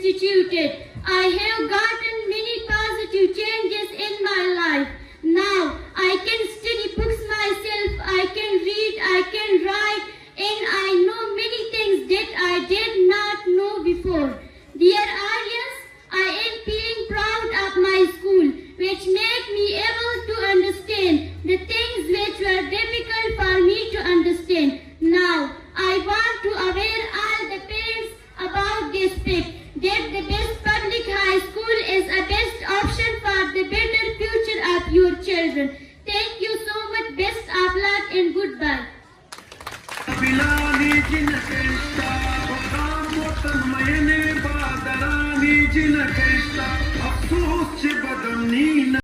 instituted. I have gotten many positive changes in my life. Now I can study books myself, I can read, I can write, and I know many things that I did not know before. Dear audience, I am feeling proud of my school, which made me able to understand the things which were difficult for me to understand. Now, I want to aware all the parents about this fact that the best public high school is a best option for the better future of your children. Thank you so much. Best of luck and goodbye. बिलानी जिन कृष्णा, काम मोतन मयने बादरानी जिन कृष्णा.